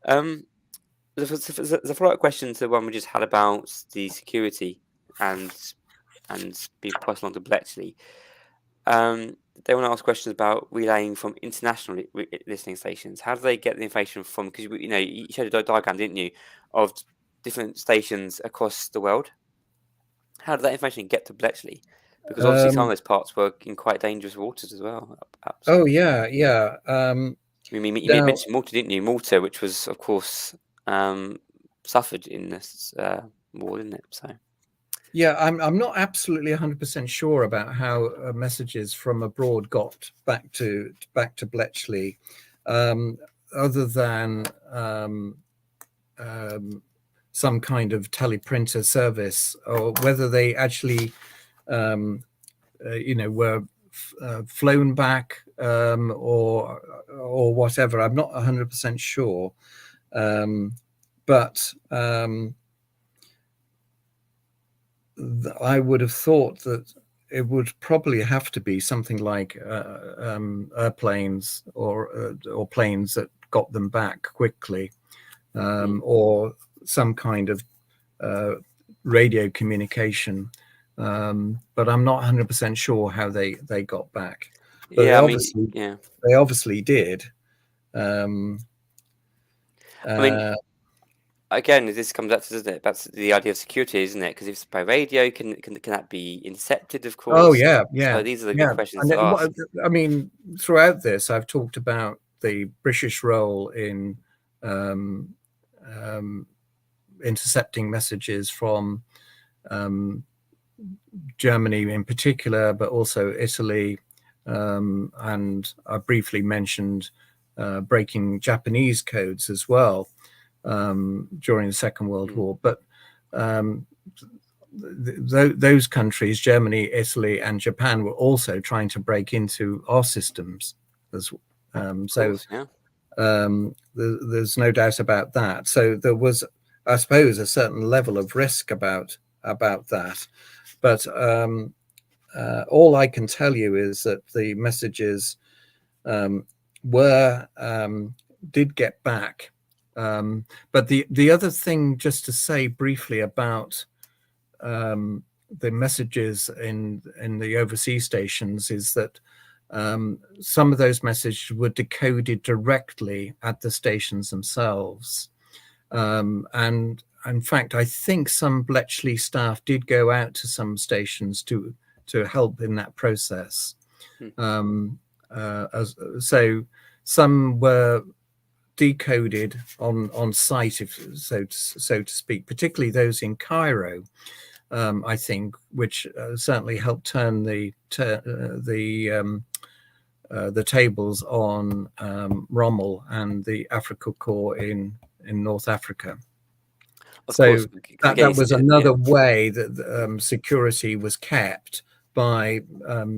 There's a follow-up question to the one we just had about the security and being passed along to Bletchley. They want to ask questions about relaying from international listening stations. How do they get the information from? Because you showed a diagram, didn't you, of different stations across the world. How did that information get to Bletchley? Because obviously some of those parts were in quite dangerous waters as well. Oh yeah. You mentioned Malta, didn't you? Malta, which was, of course, suffered in this war, didn't it? So. Yeah, I'm not absolutely 100% sure about how messages from abroad got back to Bletchley, other than some kind of teleprinter service, or whether they actually, were flown back or whatever. I'm not 100% sure, but. I would have thought that it would probably have to be something like airplanes or planes that got them back quickly, or some kind of radio communication. But I'm not 100% sure how they got back. But they obviously did. Again, this comes back to, doesn't it? That's the idea of security, isn't it? Because if it's by radio, can that be intercepted? Of course. Oh yeah. So these are the good questions to ask. I mean, throughout this, I've talked about the British role in intercepting messages from Germany in particular, but also Italy, and I briefly mentioned breaking Japanese codes as well during the Second World War. But those countries, Germany, Italy, and Japan, were also trying to break into our systems. There's no doubt about that. So there was, I suppose, a certain level of risk about that. But all I can tell you is that the messages did get back. But the other thing, just to say briefly about the messages in the overseas stations, is that some of those messages were decoded directly at the stations themselves. And in fact, I think some Bletchley staff did go out to some stations to help in that process. So some were decoded on site, if so to speak, particularly those in Cairo, I think, which certainly helped turn the tables on Rommel and the Afrika Korps in North Africa. Of course, that was another way that security was kept, by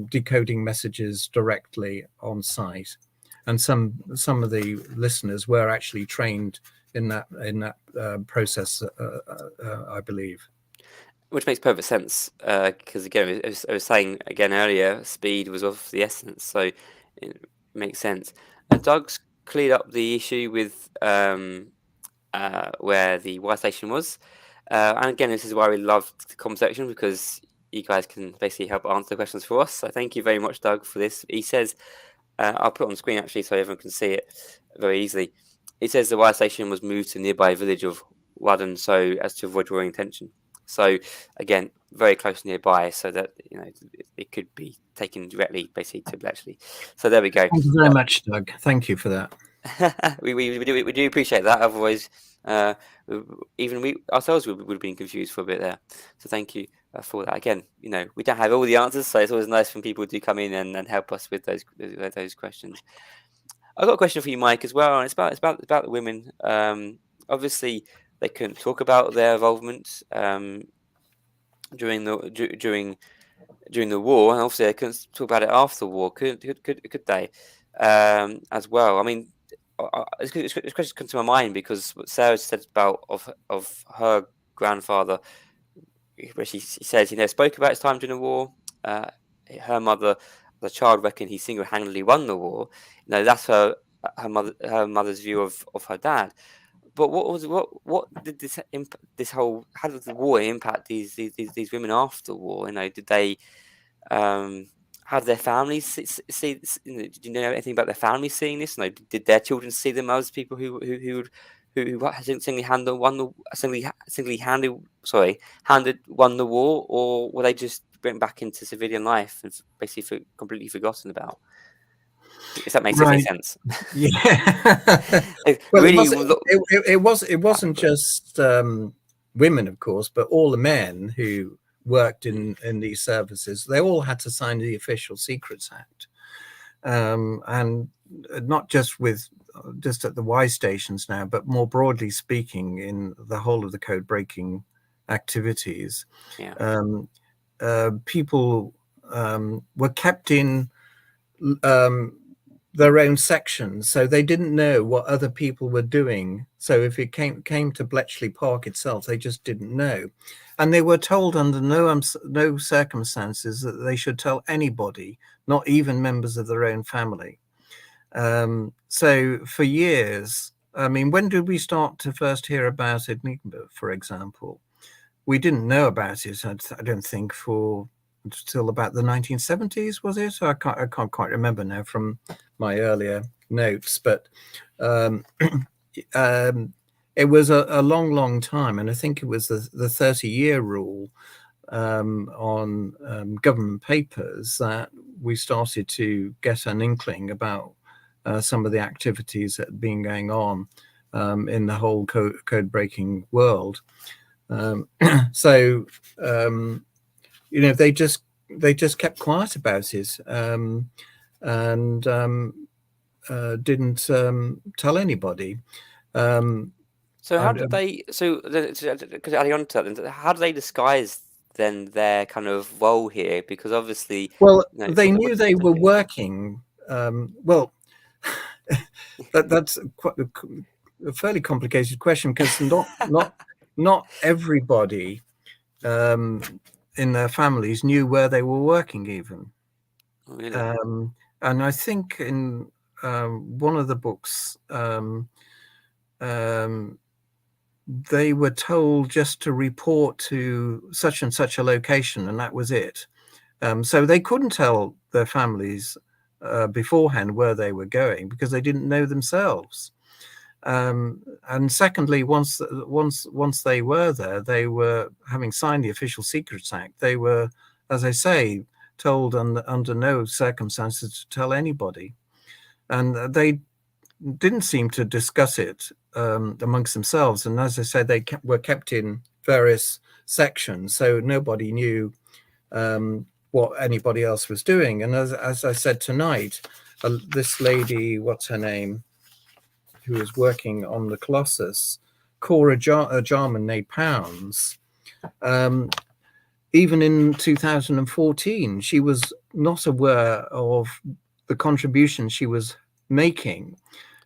decoding messages directly on site. And some of the listeners were actually trained in that process, I believe. Which makes perfect sense, because again, as I was saying again earlier, speed was of the essence, so it makes sense. Doug's cleared up the issue with where the Y station was, and again, this is why we love the comment section, because you guys can basically help answer the questions for us. So thank you very much, Doug, for this. He says, I'll put it on screen actually so everyone can see it very easily. He says the Y station was moved to the nearby village of Wadden so as to avoid drawing attention. So again, very close nearby, so that it could be taken directly, basically, to Bletchley. So there we go. Thank you very much, Doug. Thank you for that. we do appreciate that. Otherwise, even we ourselves would have been confused for a bit there. So thank you for that. Again, we don't have all the answers, so it's always nice when people do come in and help us with those questions. I've got a question for you, Mike, as well, and it's about the women. Obviously, they couldn't talk about their involvement during the war, and obviously they couldn't talk about it after the war. Could they? As well. I mean, this question comes to my mind because what Sarah said about of her grandfather, where she says he spoke about his time during the war. Her mother, as a child, reckoned he single-handedly won the war. That's her mother's view of her dad. But what did how did the war impact these women after the war? Did they how did their families see? Did you know anything about their families seeing this? Did their children see them as people who single-handed won the war, or were they just went back into civilian life and basically completely forgotten about? If that makes any sense. Yeah. Well, it wasn't just women, of course, but all the men who worked in these services, they all had to sign the Official Secrets Act, and not just at the Y stations now, but more broadly speaking in the whole of the code breaking activities. People were kept in their own sections, so they didn't know what other people were doing. So if it came to Bletchley Park itself, they just didn't know, and they were told under no circumstances that they should tell anybody, not even members of their own family. So for years, I mean, when did we start to first hear about Enigma, for example? We didn't know about it, I don't think, until about the 1970s, was it? I can't quite remember now from my earlier notes, but it was a long time, and I think it was the 30-year rule on government papers that we started to get an inkling about some of the activities that had been going on in the whole code breaking world. So they just kept quiet about it. and didn't tell anybody. So how I, did they? So because adding on to that, then, how do they disguise then their kind of role here? Because obviously, well, you know, they knew they what were they do. working. Well, that's quite a fairly complicated question, because not everybody um, in their families knew where they were working even. Oh, really? And I think in one of the books, um, they were told just to report to such and such a location, and that was it. So they couldn't tell their families beforehand where they were going, because they didn't know themselves. And secondly, once they were there, they were, having signed the Official Secrets Act, they were, as I say, told under no circumstances to tell anybody. And they didn't seem to discuss it amongst themselves. And as I said, they were kept in various sections, so nobody knew what anybody else was doing. And as I said tonight, this lady, what's her name, who was working on the Colossus, Cora Jarman Pounds, even in 2014, she was not aware of the contribution she was making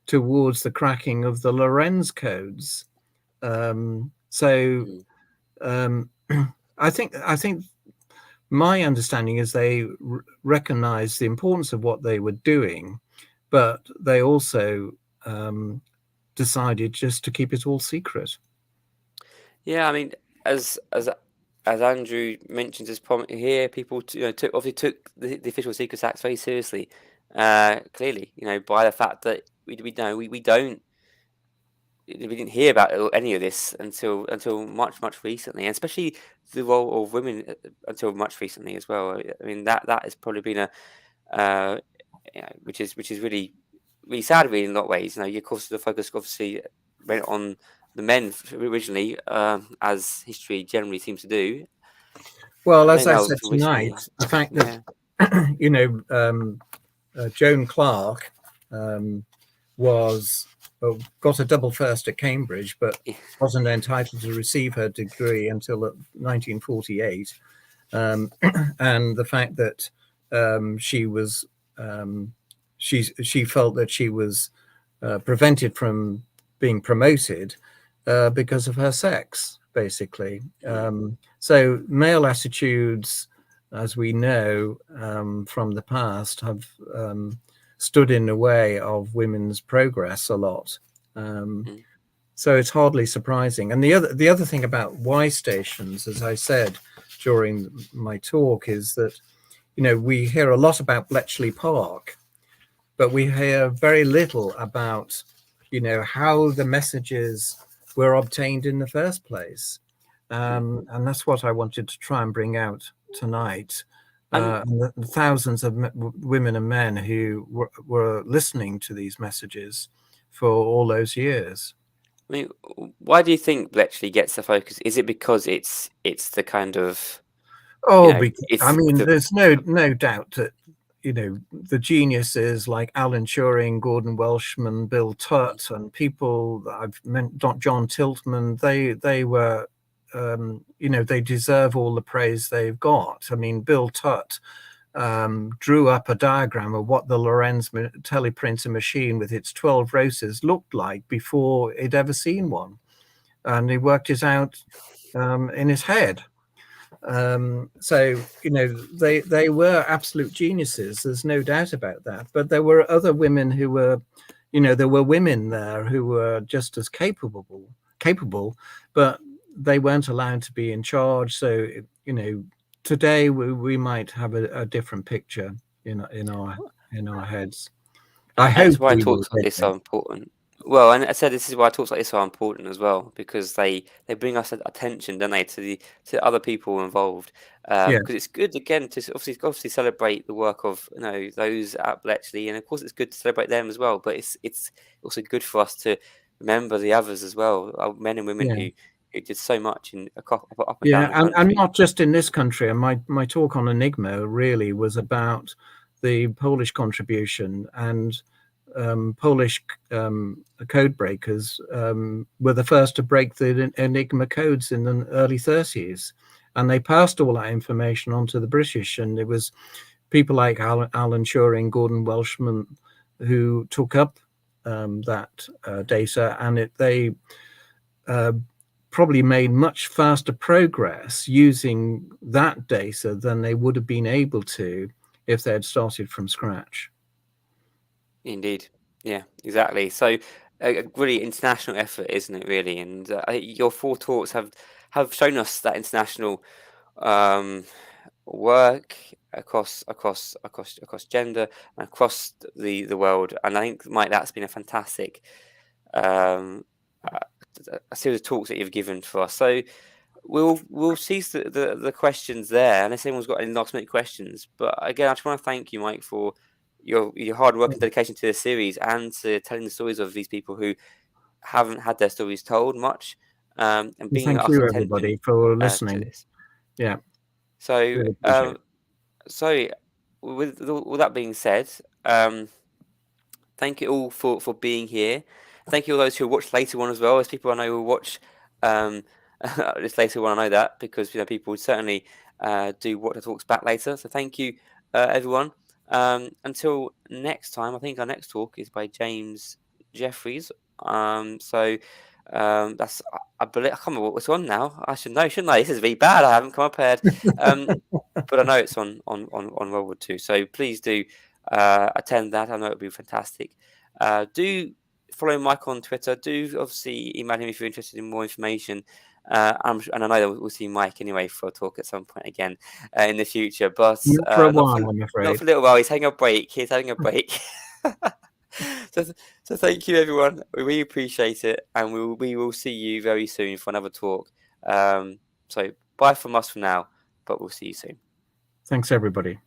towards the cracking of the Lorenz codes. So Mm. I think my understanding is they recognized the importance of what they were doing, but they also decided just to keep it all secret. Yeah, I mean, as as as Andrew mentions his point here, people obviously took the Official Secrets Act very seriously. Clearly, by the fact that we know we don't we didn't hear about any of this until much recently, and especially the role of women until much recently as well. I mean that has probably been a uh, which is really sad, really, in a lot of ways. Of course, the focus obviously went on the men originally, as history generally seems to do, Well, and as then I now said until tonight, recently, the fact yeah. that Joan Clark um, was got a double first at Cambridge, but wasn't entitled to receive her degree until 1948, and the fact that she was she felt that she was prevented from being promoted because of her sex, basically. Mm, So male attitudes, as we know from the past, have stood in the way of women's progress a lot. Um, mm, so it's hardly surprising. And the other thing about Y stations, as I said during my talk, is that we hear a lot about Bletchley Park, but we hear very little about how the messages were obtained in the first place. mm. And that's what I wanted to try and bring out tonight. And And the thousands of women and men who were listening to these messages for all those years. I mean, why do you think Bletchley gets the focus? Is it because it's the kind of Oh, I it's mean, the there's no doubt that the geniuses like Alan Turing, Gordon Welshman, Bill Tutt, and people that I've meant, John Tiltman, they were, they deserve all the praise they've got. I mean, Bill Tutt drew up a diagram of what the Lorenz teleprinter machine with its 12 roses looked like before he'd ever seen one, and he worked it out in his head. So they were absolute geniuses. There's no doubt about that. But there were other women who were, there were women there who were just as capable, but they weren't allowed to be in charge. So today we might have a different picture in our heads. I And it's hope why we will. talks like this are important. Well, and I said this is why talks like this are important as well, because they bring us attention, don't they, to other people involved. Yeah, Because it's good again to obviously celebrate the work of those at Bletchley, and of course it's good to celebrate them as well. But it's also good for us to remember the others as well, men and women yeah. who did so much up and down Yeah, the and country. not just in this country. And my talk on Enigma really was about the Polish contribution, and Polish code breakers were the first to break the Enigma codes in the early 30s. And they passed all that information on to the British. And it was people like Alan Turing, Gordon Welshman, who took up that data, and they probably made much faster progress using that data than they would have been able to if they had started from scratch. Indeed. Yeah, exactly. So a really international effort, isn't it, really? And your 4 talks have shown us that international um, work across gender and across the world. And I think, Mike, that's been a fantastic um, uh, a series of talks that you've given for us. So we'll cease the questions there, unless anyone's got any last minute questions. But again, I just want to thank you, Mike, for your hard work and dedication to this series and to telling the stories of these people who haven't had their stories told much, and bringing Thank us you, attention everybody, for to listening. this. Yeah, So, really appreciate it. so with all that being said, thank you all for being here. Thank you all those who watch later on as well. As people I know will watch um, this later on, I know that because people would certainly do watch the talks back later. So thank you, everyone. Until next time, I think our next talk is by James Jeffries. That's I believe I can't remember what's on now. I should know, shouldn't I? This is really bad. I haven't come prepared. But I know it's on World War II. So please do attend that. I know it would be fantastic. Do follow Mike on Twitter. Do obviously email him if you're interested in more information. And I know that we'll see Mike anyway for a talk at some point again in the future. But Not for a not while, for I'm afraid. not for a little while. He's having a break. He's having a break. So thank you, everyone. We really appreciate it, and we will see you very soon for another talk. So bye from us for now, but we'll see you soon. Thanks, everybody.